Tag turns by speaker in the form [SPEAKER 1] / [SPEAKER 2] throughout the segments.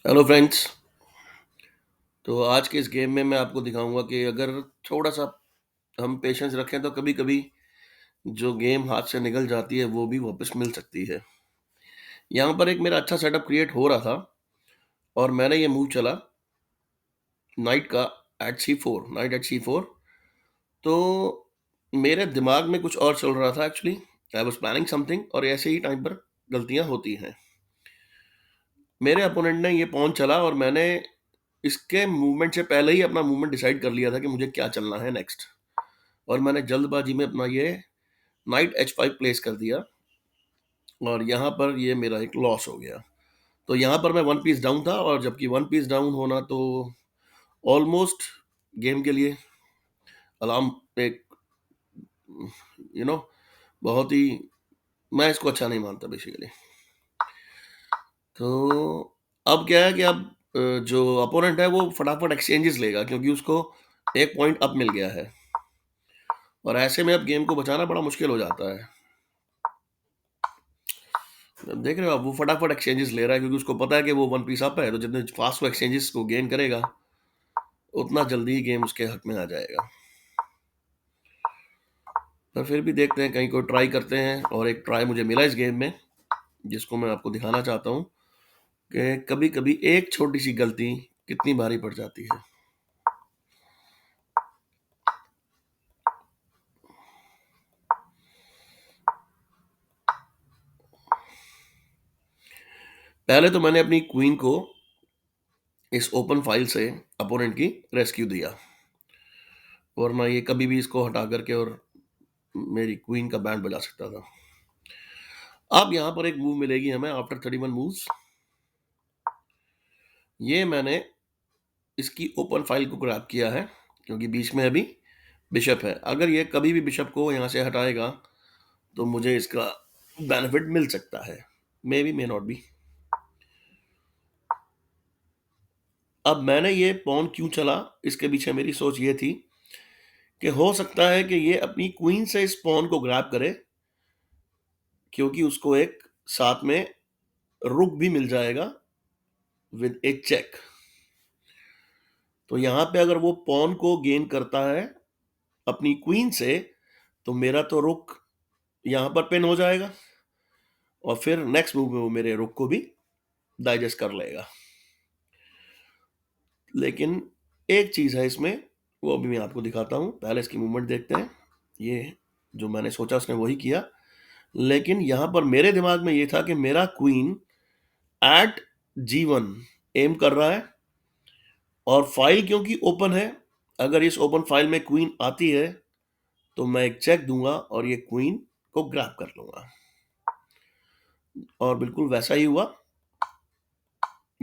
[SPEAKER 1] Hello friends. तो आज के इस गेम में मैं आपको दिखाऊंगा कि अगर थोड़ा सा हम पेशेंस रखें तो कभी कभी जो गेम हाथ से निकल जाती है वो भी वापस मिल सकती है। यहाँ पर एक मेरा अच्छा सेटअप क्रिएट हो रहा था और मैंने ये मूव चला नाइट का नाइट एट सी फोर। तो मेरे दिमाग में कुछ और चल रहा था actually. I was planning something और ऐसे ही टाइम पर गलतियां होती हैं। मेरे अपोनेंट ने ये पॉन चला और मैंने इसके मूवमेंट से पहले ही अपना मूवमेंट डिसाइड कर लिया था कि मुझे क्या चलना है नेक्स्ट। और मैंने जल्दबाजी में अपना ये नाइट H5 प्लेस कर दिया और यहाँ पर ये मेरा एक लॉस हो गया। तो यहाँ पर मैं वन पीस डाउन था और जबकि वन पीस डाउन होना तो ऑलमोस्ट गेम के लिए अलार्म एक यू नो बहुत ही, मैं इसको अच्छा नहीं मानता बेसिकली। तो अब क्या है कि अब जो अपोनेंट है वो फटाफट एक्सचेंजेस लेगा क्योंकि उसको एक पॉइंट अप मिल गया है और ऐसे में अब गेम को बचाना बड़ा मुश्किल हो जाता है। देख रहे हो आप, वो फटाफट एक्सचेंजेस ले रहा है क्योंकि उसको पता है कि वो वन पीस अप है, तो जितने फास्ट वो एक्सचेंजेस को गेन करेगा उतना जल्दी ही गेम उसके हक में आ जाएगा। पर फिर भी देखते हैं, कहीं को ट्राई करते हैं और एक ट्राई मुझे मिला इस गेम में जिसको मैं आपको दिखाना चाहता हूँ कि कभी कभी एक छोटी सी गलती कितनी भारी पड़ जाती है। पहले तो मैंने अपनी क्वीन को इस ओपन फाइल से अपोनेंट की रेस्क्यू दिया, वरना ये कभी भी इसको हटा करके और मेरी क्वीन का बैंड बजा सकता था। अब यहाँ पर एक मूव मिलेगी हमें आफ्टर 31 मूव्स। ये मैंने इसकी ओपन फाइल को ग्रैब किया है क्योंकि बीच में अभी बिशप है। अगर ये कभी भी बिशप को यहाँ से हटाएगा तो मुझे इसका बेनिफिट मिल सकता है, may be may not be. अब मैंने ये पॉन क्यों चला, इसके पीछे मेरी सोच ये थी कि हो सकता है कि ये अपनी क्वीन से इस पॉन को ग्रैब करे क्योंकि उसको एक साथ में रुक भी मिल जाएगा विद ए चेक। तो यहाँ पे अगर वो पॉन को गेन करता है अपनी क्वीन से तो मेरा तो रुक यहाँ पर पिन हो जाएगा और फिर नेक्स्ट मूव में वो मेरे रुक को भी डाइजेस्ट कर लेगा। लेकिन एक चीज है इसमें, वो अभी मैं आपको दिखाता हूँ। पहले इसकी मूवमेंट देखते हैं। ये जो मैंने सोचा उसने वही किया, लेकिन यहाँ पर मेरे दिमाग में ये था कि मेरा क्वीन एट G1 एम कर रहा है और फाइल क्योंकि ओपन है, अगर इस ओपन फाइल में क्वीन आती है तो मैं एक चेक दूंगा और ये क्वीन को ग्रैब कर लूंगा। और बिल्कुल वैसा ही हुआ।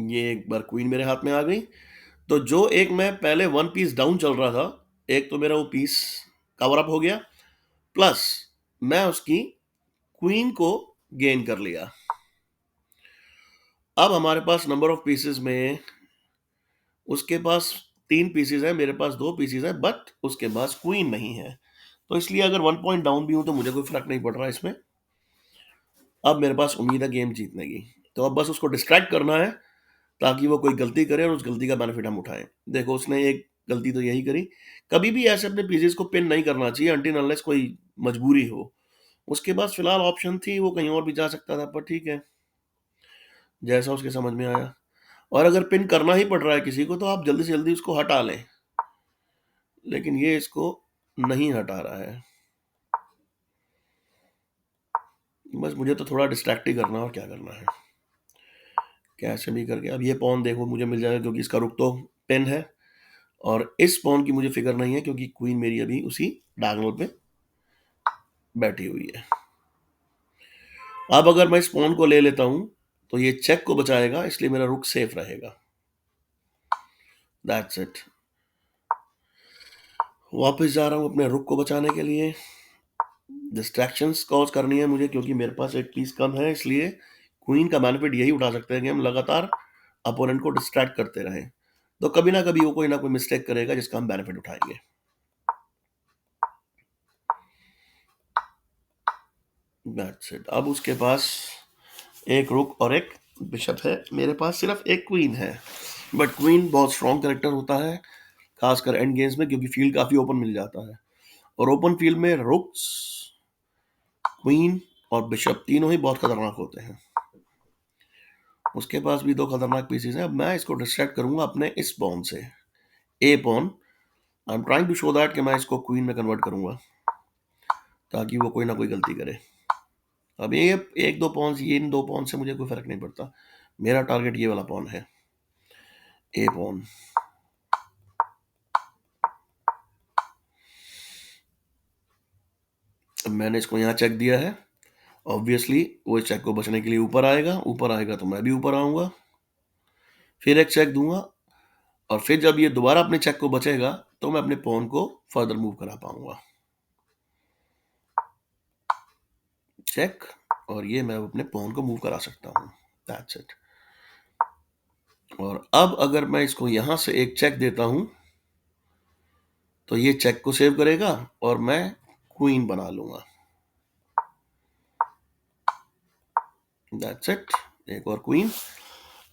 [SPEAKER 1] ये एक बार क्वीन मेरे हाथ में आ गई। तो जो एक मैं पहले वन पीस डाउन चल रहा था, एक तो मेरा वो पीस कवर अप हो गया, प्लस मैं उसकी क्वीन को गेन कर लिया। अब हमारे पास नंबर ऑफ पीसेस में उसके पास 3 पीसेस है, मेरे पास 2 पीसेस है, बट उसके पास क्वीन नहीं है। तो इसलिए अगर 1 पॉइंट डाउन भी हूं तो मुझे कोई फर्क नहीं पड़ रहा इसमें। अब मेरे पास उम्मीद है गेम जीतने की। तो अब बस उसको डिस्ट्रैक्ट करना है ताकि वो कोई गलती करे और उस गलती का बेनिफिट हम उठाएं। देखो उसने एक गलती तो यही करी। कभी भी ऐसे अपने पीसेस को पिन नहीं करना चाहिए अनटिल अनलेस कोई मजबूरी हो। उसके पास फिलहाल ऑप्शन थी, वो कहीं और भी जा सकता था, पर ठीक है, जैसा उसके समझ में आया। और अगर पिन करना ही पड़ रहा है किसी को तो आप जल्दी से जल्दी उसको हटा लें, लेकिन ये इसको नहीं हटा रहा है। बस मुझे तो थोड़ा डिस्ट्रैक्ट ही करना और क्या करना है, कैसे भी करके। अब ये पॉन देखो मुझे मिल जाएगा क्योंकि इसका रुक तो पिन है और इस पॉन की मुझे फिक्र नहीं है क्योंकि क्वीन मेरी अभी उसी डायगोनल पे बैठी हुई है। अब अगर मैं इस पॉन को ले लेता हूं तो ये चेक को बचाएगा, इसलिए मेरा रुक सेफ रहेगा। That's it. वापस जा रहा हूं अपने रुक को बचाने के लिए। डिस्ट्रैक्शंस कॉज करनी है मुझे क्योंकि मेरे पास एक पीस कम है, इसलिए क्वीन का बेनिफिट यही उठा सकते हैं कि हम लगातार अपोनेंट को डिस्ट्रैक्ट करते रहें। तो कभी ना कभी वो कोई ना कोई मिस्टेक करेगा जिसका हम बेनिफिट उठाएंगे। That's it. अब उसके पास एक रुक और एक बिशप है, मेरे पास सिर्फ एक क्वीन है, बट क्वीन बहुत स्ट्रॉन्ग कैरेक्टर होता है, खासकर एंड गेम्स में, क्योंकि फील्ड काफी ओपन मिल जाता है। और ओपन फील्ड में रुक्स, क्वीन और बिशप तीनों ही बहुत खतरनाक होते हैं। उसके पास भी दो खतरनाक पीसेस हैं। अब मैं इसको डिस्ट्रैक्ट करूंगा अपने इस पॉन से, a pawn. I am trying to show that कि मैं इसको क्वीन में कन्वर्ट करूंगा ताकि वो कोई ना कोई गलती करे। अब ये एक दो पॉन्स, ये इन दो पॉन से मुझे कोई फर्क नहीं पड़ता, मेरा टारगेट ये वाला पॉन है, ए पॉन। अब मैंने इसको यहाँ चेक दिया है, ऑब्वियसली वो इस चेक को बचने के लिए ऊपर आएगा, ऊपर आएगा तो मैं भी ऊपर आऊंगा, फिर एक चेक दूंगा, और फिर जब ये दोबारा अपने चेक को बचेगा तो मैं अपने पॉन को फर्दर मूव करा पाऊंगा। चेक, और ये मैं अपने पॉन को मूव करा सकता हूँ। That's it. और अब अगर मैं इसको यहां से एक चेक देता हूं तो ये चेक को सेव करेगा और मैं क्वीन बना लूंगा। दैट्स इट, एक और क्वीन।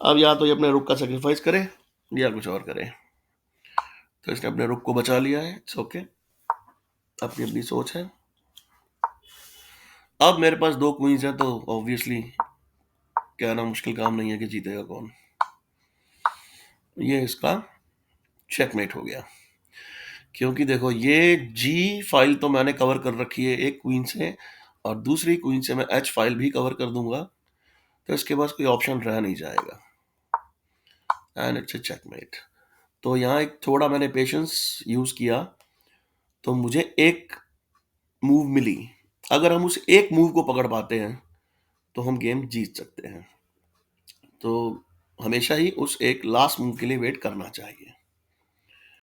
[SPEAKER 1] अब या तो ये अपने रुक का सेक्रीफाइस करे या कुछ और करे। तो इसने अपने रुक को बचा लिया है, इट्स ओके, अपनी अपनी सोच है। अब मेरे पास दो क्वींस हैं तो ऑब्वियसली कहना मुश्किल काम नहीं है कि जीतेगा कौन। ये इसका चेकमेट हो गया, क्योंकि देखो ये जी फाइल तो मैंने कवर कर रखी है एक क्वीन से, और दूसरी क्वीन से मैं एच फाइल भी कवर कर दूंगा, तो इसके पास कोई ऑप्शन रह नहीं जाएगा, एंड इट्स ए चेकमेट। तो यहाँ एक थोड़ा मैंने पेशेंस यूज किया तो मुझे एक मूव मिली। अगर हम उस एक मूव को पकड़ पाते हैं तो हम गेम जीत सकते हैं। तो हमेशा ही उस एक लास्ट मूव के लिए वेट करना चाहिए।